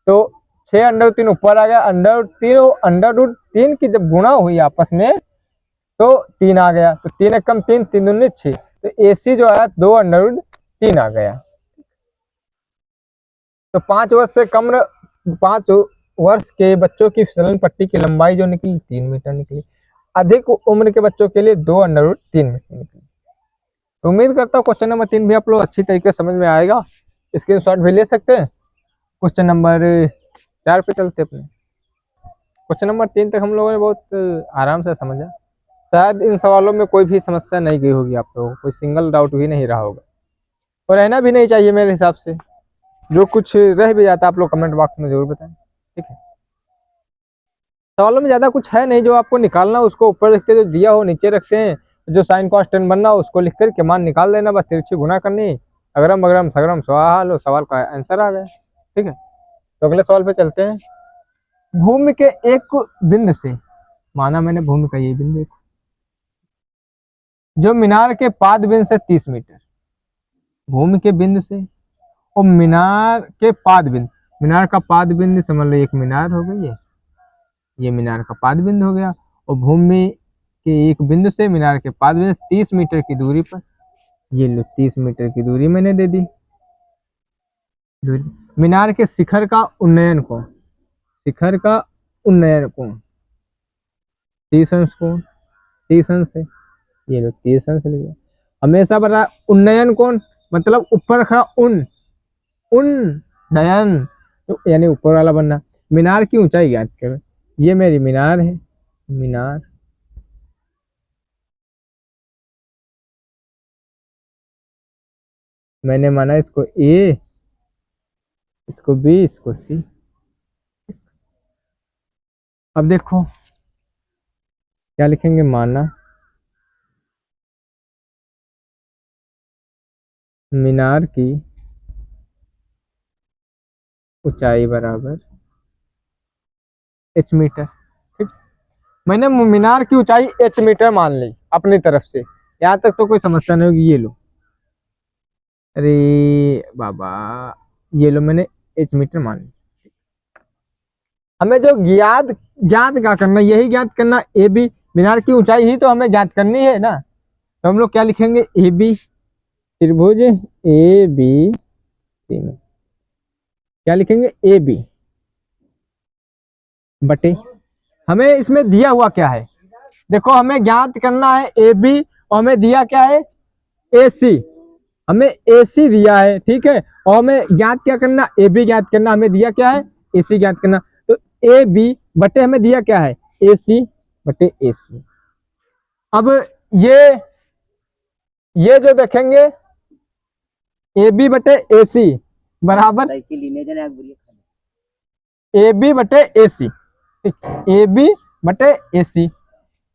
तो 6 √3 ऊपर आ गया, √3 की जब गुणा हुई आपस में तो 3 आ गया, तो 3 1 कम 3 3 दूनी 6, तो AC जो आया 2/√3 आ गया। तो 5 वर्ष से कम 5 वर्ष के बच्चों की फिसलन पट्टी की लंबाई जो निकली 3 मीटर निकली, अधिक उम्र के बच्चों के लिए 2/3 मीटर निकली। तो उम्मीद करता हूँ क्वेश्चन नंबर 3 भी आप लोग अच्छी तरीके से समझ में आएगा, स्क्रीनशॉट भी ले सकते हैं। क्वेश्चन नंबर 4 पे चलते अपने। क्वेश्चन नंबर 3 तक हम लोगों ने बहुत आराम से समझा, शायद इन सवालों में कोई भी समस्या नहीं गई होगी, आप लोगों को कोई सिंगल डाउट भी नहीं रहा होगा, और रहना भी नहीं चाहिए मेरे हिसाब से। जो कुछ रह भी जाता है आप लोग कमेंट बॉक्स में जरूर बताएं, ठीक है। सवालों में ज़्यादा कुछ है नहीं, जो आपको निकालना उसको ऊपर रखते, जो दिया हो नीचे रखते हैं, जो साइन कॉस टेन बनना हो उसको लिख करके मान निकाल देना, बस तिरछी गुणा करनी, अगरम बगरम सगरम स्वाहा, लो सवाल का आंसर आ गया, ठीक है। तो अगले सवाल पे चलते हैं। भूमि के एक बिंदु से, माना मैंने भूमि का ये बिंदु जो मीनार के पाद बिंदु से 30 मीटर, भूमि के बिंदु से और मीनार के पाद बिंदु, मीनार का पाद बिंदु समझ लो एक मीनार हो गई है, ये मीनार का पाद बिंदु हो गया, और भूमि के एक बिंदु से मीनार के पाद बिंदु 30 मीटर की दूरी पर, ये लो 30 मीटर की दूरी मैंने दे दी। दूरी मीनार के शिखर का उन्नयन कोण, शिखर का उन्नयन कोण 30 अंश कोण, 30 अंश है, ये लो 30 अंश लिख दिया। हमेशा बता उन्नयन कोण मतलब ऊपर खड़ा उन्नयन, तो यानी ऊपर वाला बनना। मीनार की ऊंचाई ज्ञात करें, ये मेरी मीनार है, मीनार मैंने माना इसको A, इसको B, इसको C। अब देखो क्या लिखेंगे, माना मीनार की ऊंचाई बराबर H मीटर, ठीक। मैंने मीनार की ऊंचाई H मीटर मान ली अपनी तरफ से, यहाँ तक तो कोई समस्या नहीं होगी। ये लो, अरे बाबा, ये लो मैंने H मीटर मान ली। हमें जो ज्ञात क्या करना, यही ज्ञात करना, AB मीनार की ऊंचाई ही तो हमें ज्ञात करनी है ना। तो हम लोग क्या लिखेंगे, AB त्रिभुज ABC में क्या लिखेंगे, AB बटे, हमें इसमें दिया हुआ क्या है, देखो हमें ज्ञात करना है AB, और हमें दिया क्या है AC, हमें AC दिया है, ठीक है, और हमें ज्ञात क्या करना, AB ज्ञात करना, हमें दिया क्या है AC ज्ञात करना। तो AB बटे हमें दिया क्या है AC बटे AC। अब ये जो देखेंगे AB बटे AC बराबर AB बटे AC, AB बटे AC,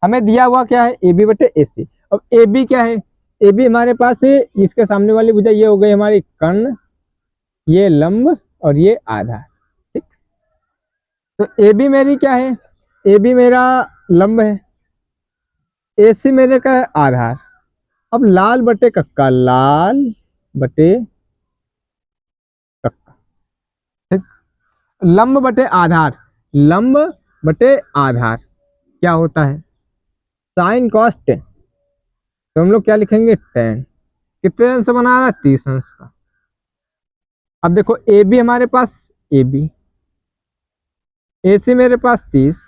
हमें दिया हुआ क्या है AB बटे AC। अब AB क्या है, AB हमारे पास है, इसके सामने वाली भुजा ये हो गई हमारी कर्ण, ये लंब और ये आधार, ठीक। तो AB मेरी क्या है, AB मेरा लंब है, AC मेरे का है आधार। अब लाल बटे कक्का, लाल बटे कक्का, ठीक। लंब बटे आधार, लंब बटे आधार क्या होता है साइन कॉस टेन, तो हम लोग क्या लिखेंगे टेन। कितने अंश बना रहा है 30 अंश का। अब देखो AB हमारे पास AB, AC मेरे पास 30,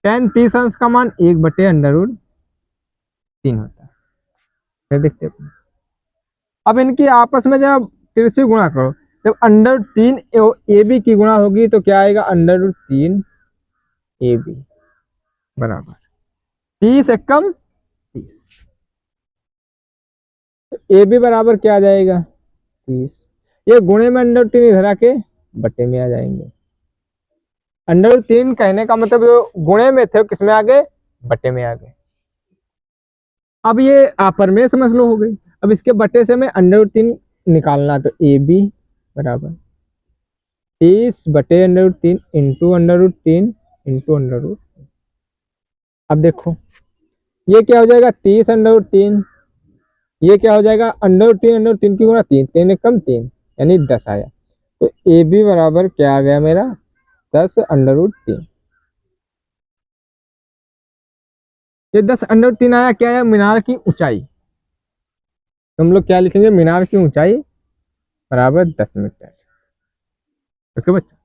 tan 30 अंश का मान 1/√3 होता है। फिर देखते हैं, अब इनकी आपस में जब तिरछी गुणा करो, जब √3 AB की गुणा होगी तो क्या आएगा, √3 AB बराबर 30 एकम 30। AB बराबर क्या आ जाएगा, 30। ये गुणे में √3 इधर आके बटे में आ जाएंगे। √3 कहने का मतलब जो गुणे में थे किसमें आ गए, बटे में आ गए। अब ये आपर में समझ लो हो गई। अब इसके बटे से मैं √3 निकालना, तो AB बराबर 30/√3 इंटू √3 इंटू √3। अब देखो ये क्या हो जाएगा, 30/√3, ये क्या हो जाएगा, √3 की गुणा 3, 3 एकम 3 यानी 10 आया। तो AB बराबर क्या आ गया मेरा, 10/√3। ये 10/3 आया, क्या आया, मीनार की ऊंचाई। तो हम लोग क्या लिखेंगे, मीनार की ऊंचाई बराबर 10 मीटर। ओके बच्चों,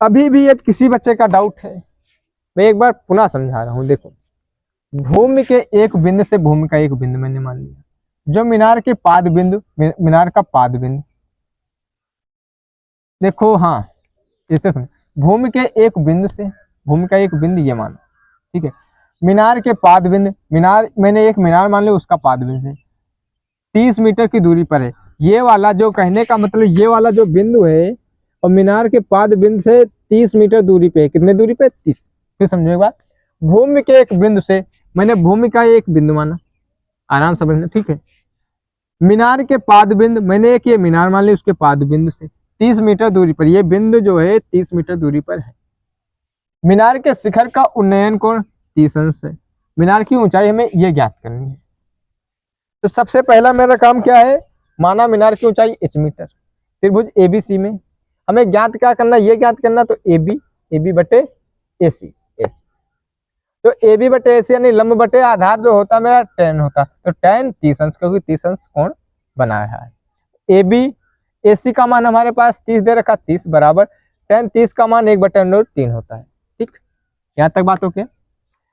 अभी भी यदि किसी बच्चे का डाउट है, मैं एक बार पुनः समझा रहा हूं। देखो, भूमि के एक बिंदु से भूमि का एक बिंदु मैंने मान लिया, जो मीनार के पाद बिंदु, मीनार का पाद बिंदु, देखो हाँ इसे समझ, भूमि के एक बिंदु से भूमि का एक बिंदु ये मानो, ठीक है। मीनार के पाद बिंदु, मीनार मैंने एक मीनार मान लिया, उसका पाद बिंदु 30 मीटर की दूरी पर है। ये वाला जो कहने का मतलब, ये वाला जो बिंदु है और मीनार के पाद बिंदु से 30 मीटर दूरी पे है। कितने दूरी पे, 30। फिर समझो एक बात, भूमि के एक बिंदु से, मैंने भूमि का एक बिंदु माना, आराम समझना, ठीक है। मीनार के पाद बिंदु, मैंने एक ये मीनार मान लिया, उसके पाद बिंदु से 30 मीटर दूरी पर, ये बिंदु जो है 30 मीटर दूरी पर है। मीनार के शिखर का उन्नयन कोण 30 अंश है। मीनार की ऊंचाई हमें ये ज्ञात करनी है। तो सबसे पहला मेरा काम क्या है, माना मीनार की ऊंचाई h मीटर, त्रिभुज ABC में हमें ज्ञात क्या करना, ये ज्ञात करना, तो AB बटे AC। तो AB बटे AC यानी लंब बटे आधार जो होता मेरा tan होता, तो tan 30 अंश, क्योंकि 30 अंश कोण बनाया है। AB AC का मान हमारे पास 30 दे रखा, 30 बराबर tan 30 का मान 1/√3 होता है। ठीक, यहाँ तक बात ओके।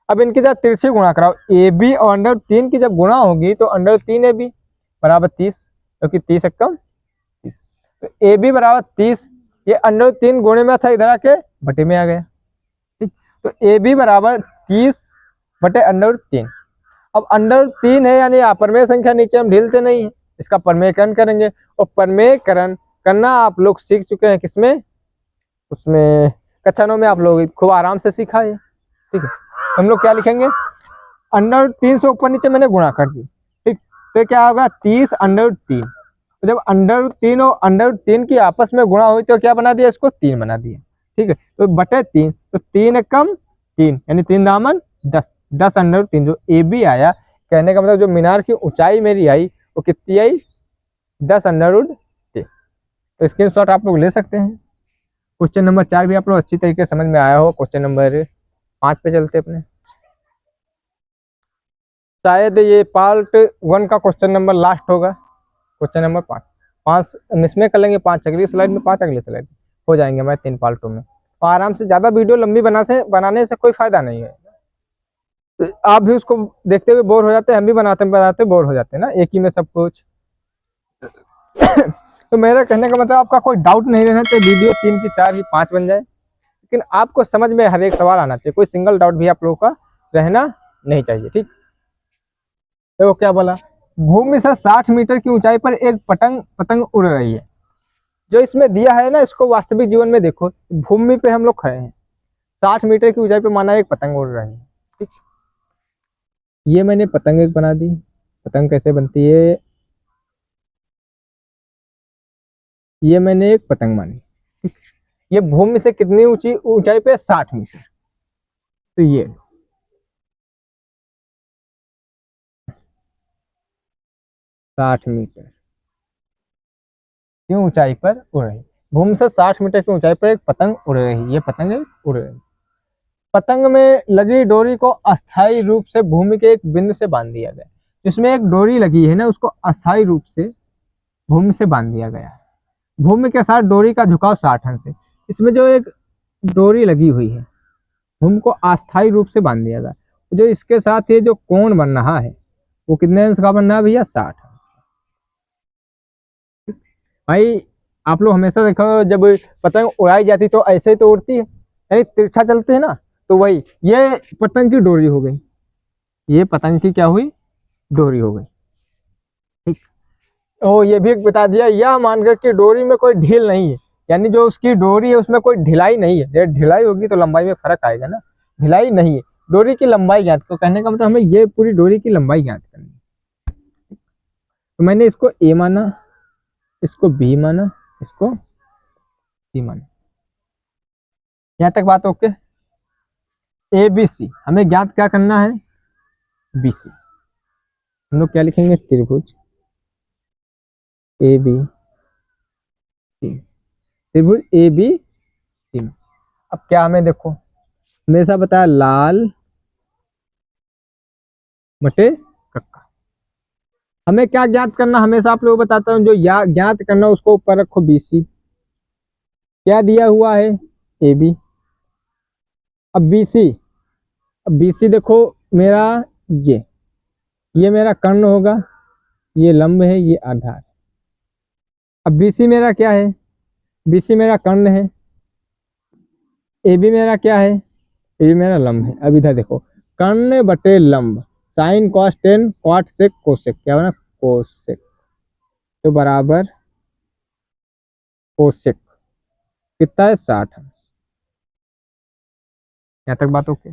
अब इनकी जब तिरछी गुणा कराओ, AB और √3 की जब गुणा होगी तो √3 AB बराबर 30, क्योंकि 30 एकम 30। तो AB बराबर 30, ये √3 गुणे में था, इधर आके बटे में आ गया। ठीक, तो AB बराबर 30/√3। अब √3 है यानी अपरमेय संख्या, नीचे हम ढीलते नहीं है, इसका परमेयकरण करेंगे। और परमेयकरण करना आप लोग सीख चुके हैं किसमें, उसमें कक्षा 9 में आप लोग खूब आराम से सीखा है। ठीक है, हम लोग क्या लिखेंगे, √3 से ऊपर नीचे मैंने गुणा कर दी। ठीक, तो क्या होगा, 30/3। तो जब √3 और √3 की आपस में गुणा हुई तो क्या बना दिया, इसको 3 बना दिया। ठीक है, तो बटे 3, तो 3 एकम 3 यानी 3 दामन 10, 10/3 जो AB आया। कहने का मतलब जो मीनार की ऊंचाई मेरी आई वो कितनी आई, 10/3। तो स्क्रीनशॉट आप लोग ले सकते हैं। क्वेश्चन नंबर 4 भी आप लोग अच्छी तरीके से समझ में आया हो। क्वेश्चन नंबर 5 पे चलते अपने, शायद ये पार्ट 1 का क्वेश्चन नंबर लास्ट होगा, क्वेश्चन नंबर 5 इसमें कर लेंगे, 5 अगली स्लाइड में, 5 अगली स्लाइड हो जाएंगे हमारे 3 पार्टों में। तो आराम से, ज़्यादा वीडियो लंबी बनाने से कोई फायदा नहीं है। आप भी उसको देखते हुए बोर हो जाते हैं, हम भी बनाते बोर हो जाते हैं ना, एक ही में सब कुछ। तो मेरा कहने का मतलब आपका कोई डाउट नहीं रहना चाहिए, वीडियो 3 की 4 की 5 बन जाए, लेकिन आपको समझ में हर एक सवाल आना चाहिए, कोई सिंगल डाउट भी आप लोगों का रहना नहीं चाहिए। ठीक, देखो क्या बोला, भूमि से 60 मीटर की ऊंचाई पर एक पतंग उड़ रही है। जो इसमें दिया है ना, इसको वास्तविक जीवन में देखो, भूमि पे हम लोग खड़े हैं, 60 मीटर की ऊंचाई पे माना एक पतंग उड़ रही है। ठीक, ये मैंने पतंग एक बना दी। पतंग कैसे बनती है, ये मैंने एक पतंग मानी। ये भूमि से कितनी ऊंचाई पे, 60 मीटर। तो ये 60 मीटर की ऊंचाई पर उड़ रही, भूमि से 60 मीटर की ऊंचाई पर एक पतंग उड़ रही, ये पतंग उड़ रही। पतंग में लगी डोरी को अस्थायी रूप से भूमि के एक बिंदु से बांध दिया गया। जिसमें एक डोरी लगी है ना, उसको अस्थायी रूप से भूमि से बांध दिया गया है। भूमि के साथ डोरी का झुकाव 60 अंश है। इसमें जो एक डोरी लगी हुई है, भूमि को अस्थायी रूप से बांध दिया गया। जो इसके साथ ये जो कोण बन रहा है वो कितने अंश का बन रहा है भैया? 60 अंश। भाई आप लोग हमेशा देखो जब पतंग उड़ाई जाती तो ऐसे ही तो उड़ती है, यानी तिरछा चलते है ना, तो वही ये पतंग की डोरी हो गई, ये पतंग की क्या हुई? डोरी हो गई। ठीक। ओ ये भी बता दिया, यह मानकर कि डोरी में कोई ढील नहीं है, यानी जो उसकी डोरी है उसमें कोई ढिलाई नहीं है। जब ढिलाई होगी तो लंबाई में फर्क आएगा ना, ढिलाई नहीं है। डोरी की लंबाई ज्ञात को कहने का मतलब हमें ये पूरी डोरी की लंबाई ज्ञात करनी है। तो मैंने इसको ए माना, इसको बी माना, इसको सी माना। यहां तक बात ओके। ए बी सी हमें ज्ञात क्या करना है? B C. हम लोग क्या लिखेंगे? त्रिभुज ए बी सी, त्रिभुज ए बी सी। अब क्या हमें देखो, हमेशा बताया लाल बटे कक्का। हमें क्या ज्ञात करना? हमेशा आप लोग बताता हूँ जो ज्ञात करना उसको ऊपर रखो बी सी। क्या दिया हुआ है? A B. अब बी सी, अब बी सी देखो मेरा ये मेरा कर्ण होगा, ये लंब है, ये आधार। अब बी सी मेरा क्या है? बी सी मेरा कर्ण है। ए बी मेरा क्या है? ए बी मेरा लंब है। अब इधर देखो, कर्ण बटे लंब, sine cos tan cot sec cosec, क्या बना? कोसेक, तो बराबर कोसेक कितना है? 60 अंश। यहाँ तक बात ओके।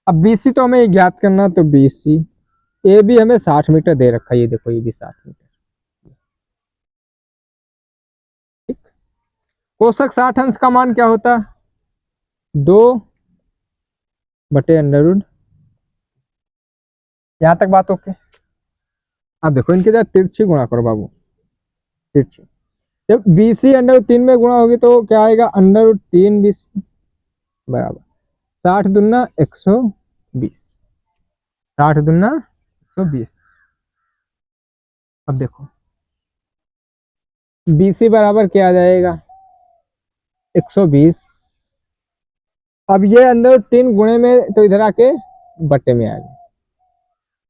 अब BC तो हमें ज्ञात करना, तो BC ए भी हमें 60 मीटर दे रखा है, ये देखो ये भी 60 मीटर। ठीक। कोशक 60 अंश का मान क्या होता? 2 बटे अंडर रूट। यहां तक बात ओके। अब देखो इनके साथ तिरछी गुणा करो बाबू, तिरछी। जब BC अंडर रूट 3 में गुणा होगी तो क्या आएगा? अंडर रूट 3 BC बराबर 60 दूना 120, 60 दूना 120। अब देखो BC बराबर क्या आ जाएगा? 120। अब ये अंदर 3 गुणे में तो इधर आके बटे में आ गया।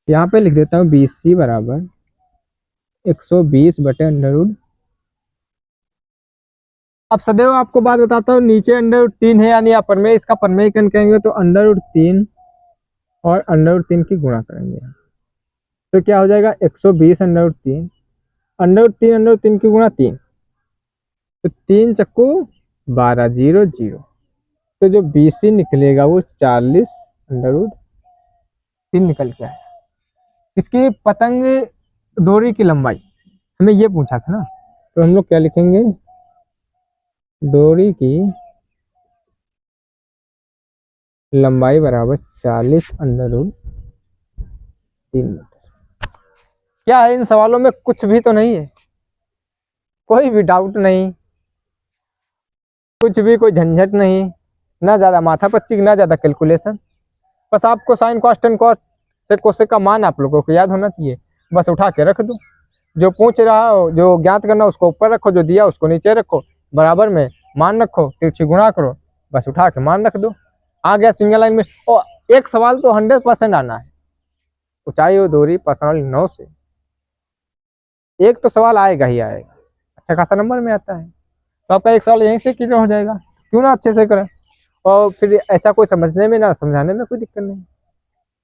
यहाँ पे लिख देता हूँ BC बराबर 120 बटे अंडर रूट। अब सदैव आपको बात बताता हूँ, नीचे अंडर रूट 3 है यानी अपर में, इसका परमेयकन कहेंगे तो अंडर रूट 3 और अंडर रूट 3 की गुणा करेंगे, तो क्या हो जाएगा? 120 under root 3, under root 3 under root 3 की गुणा 3, तो 3 चक्कू 12, 0 0। तो जो BC निकलेगा वो 40 अंडर रूट 3 निकल के आया। इसकी पतंग डोरी की लंबाई हमें ये पूछा था ना, तो हम लोग क्या लिखेंगे? डोरी की लंबाई बराबर 40 अंडर रूट 3 मीटर। क्या है इन सवालों में? कुछ भी तो नहीं है, कोई भी डाउट नहीं, कुछ भी कोई झंझट नहीं, ना ज्यादा माथा पच्ची ना ज्यादा कैलकुलेशन। बस आपको sine cos tan cos sec cosec का मान आप लोगों को याद होना चाहिए, बस उठा के रख दो। जो पूछ रहा हो, जो ज्ञात करना उसको ऊपर रखो, जो दिया उसको नीचे रखो, बराबर में मान रखो, तिरछी गुणा करो, बस उठा के मान रख दो, आ गया सिंगल लाइन में। और एक सवाल तो 100% आना है, ऊंचाई और दूरी पर्सनल 9 से एक तो सवाल आएगा ही आएगा, अच्छा खासा नंबर में आता है। तो आपका एक सवाल यहीं से क्लियर हो जाएगा, क्यों ना अच्छे से करें। और फिर ऐसा कोई समझने में ना समझाने में कोई दिक्कत नहीं।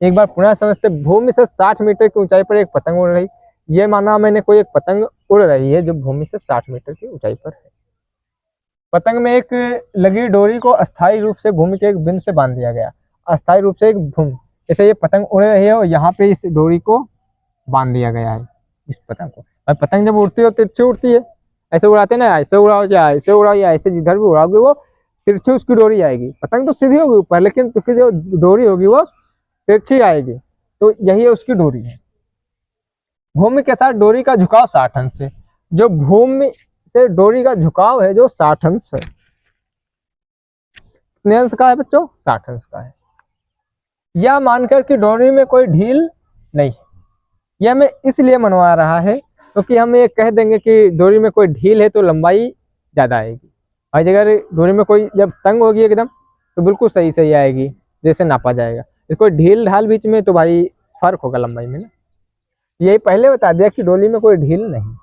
एक बार पुनः समझते, भूमि से 60 मीटर की ऊंचाई पर एक पतंग उड़ रही, ये माना मैंने कोई एक पतंग उड़ रही है जो भूमि से 60 मीटर की ऊंचाई पर है। पतंग में एक लगी डोरी को अस्थायी रूप से भूमि के एक बिंदु से बांध दिया गया, अस्थायी रूप से एक भूमि, जैसे ये पतंग उड़ रही है और यहाँ पे इस डोरी को बांध दिया गया है, इस पतंग को। और पतंग जब उड़ती है तिरछी उड़ती है, ऐसे उड़ाते ना, ऐसे उड़ाओ या ऐसे उड़ाओ या ऐसे जिधर भी उड़ाओगे वो तिरछी उसकी डोरी आएगी। पतंग तो सीधी होगी ऊपर, लेकिन उसकी जो डोरी होगी वो तिरछी आएगी, तो यही है उसकी डोरी है। भूमि के साथ डोरी का झुकाव 60 अंश है, जो भूमि से डोरी का झुकाव है जो 60 अंश है। कितने अंश का है बच्चों? 60 अंश का है। यह मानकर कि डोरी में कोई ढील नहीं है, यह हमें इसलिए मनवा रहा है क्योंकि हम ये कह देंगे कि डोरी में कोई ढील है तो लंबाई ज्यादा आएगी। और अगर डोरी में कोई जब तंग होगी एकदम तो बिल्कुल सही सही आएगी जैसे नापा जाएगा। इसको ढील ढाल बीच में तो भाई फर्क होगा लंबाई में ना। यही पहले बता दिया कि डोरी में कोई ढील नहीं,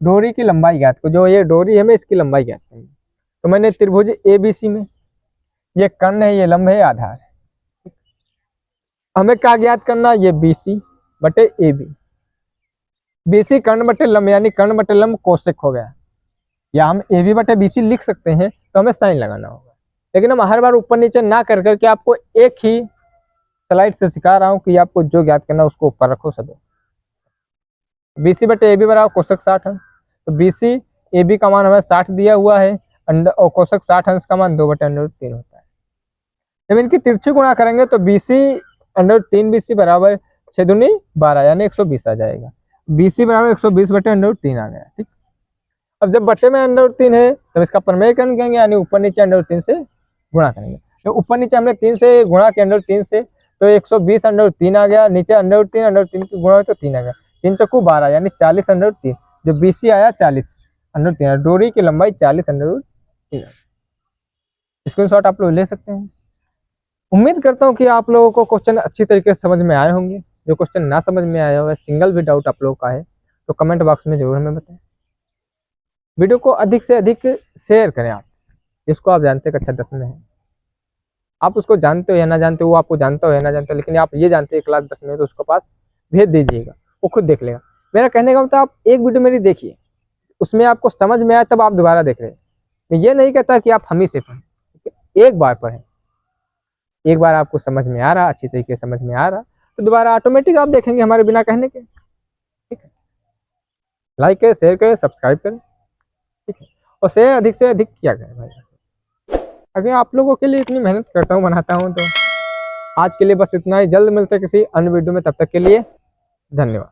डोरी की लंबाई ज्ञात को, जो ये डोरी है हमें इसकी लंबाई ज्ञात करनी। तो मैंने त्रिभुज ABC में ये कर्ण है, ये लंब है, आधार है, हमें क्या ज्ञात करना, ये BC बटे AB। BC कर्ण बटे लंब यानी कर्ण बटे लंब कोशेक हो गया, या हम AB बटे BC लिख सकते हैं, तो हमें साइन लगाना होगा। लेकिन हम हर बार ऊपर नीचे ना कर करके आपको एक ही स्लाइड से सिखा रहा हूँ कि आपको जो ज्ञात करना उसको ऊपर रखो सदो। BC बटे AB बराबर कोशेक 60 अंश। तो BC AB का मान हमें 60 दिया हुआ है, और कोशेक 60 अंश का मान 2 बटे √3 होता है। जब इनकी तिरछी गुणा करेंगे तो BC √3 BC बराबर 6 दूनी 12 यानी 120 आ जाएगा। BC बराबर 120 बटे √3 आ गया। ठीक, अब जब बटे में √3 है तब इसका प्रमेयकरण करेंगे, यानी ऊपर नीचे √3 से गुणा करेंगे। तो ऊपर नीचे हमने 3 से गुणा किया √3 से, तो 120 √3 आ गया, नीचे √3 की गुणा तो 3 आ गया, 3 चक्कू 12 यानी 40 √3। जो BC आया 40 √3, डोरी की लंबाई 40 √3। स्क्रीनशॉट आप लोग ले सकते हैं। उम्मीद करता हूँ कि आप लोगों को क्वेश्चन अच्छी तरीके से समझ में आए होंगे। जो क्वेश्चन ना समझ में आया हो, सिंगल भी डाउट आप लोगों का है तो कमेंट बॉक्स में जरूर हमें बताएं। वीडियो को अधिक से अधिक शेयर करें आप, जिसको आप जानते हैं कक्षा 10 में है। आप उसको जानते हो या ना जानते हो, वो आपको जानता हो या ना जानते हो, लेकिन आप ये जानते हैं क्लास 10 में, तो उसके पास भेज दीजिएगा, वो खुद देख लेगा। मेरा कहने का मतलब आप एक वीडियो मेरी देखिए, उसमें आपको समझ में आया तब आप दोबारा देख रहे हैं। मैं ये नहीं कहता कि आप हम ही से पढ़ें, एक बार पढ़ें, एक बार आपको समझ में आ रहा, अच्छी तरीके से समझ में आ रहा, तो दोबारा ऑटोमेटिक आप देखेंगे हमारे बिना कहने के। ठीक है, लाइक करें, शेयर करें, सब्सक्राइब करें। ठीक है, और शेयर अधिक से अधिक किया करें भाई। अगर आप लोगों के लिए इतनी मेहनत करता हूँ, बनाता हूँ, तो आज के लिए बस इतना ही। जल्द मिलते हैं किसी अन्य वीडियो में, तब तक के लिए धन्यवाद।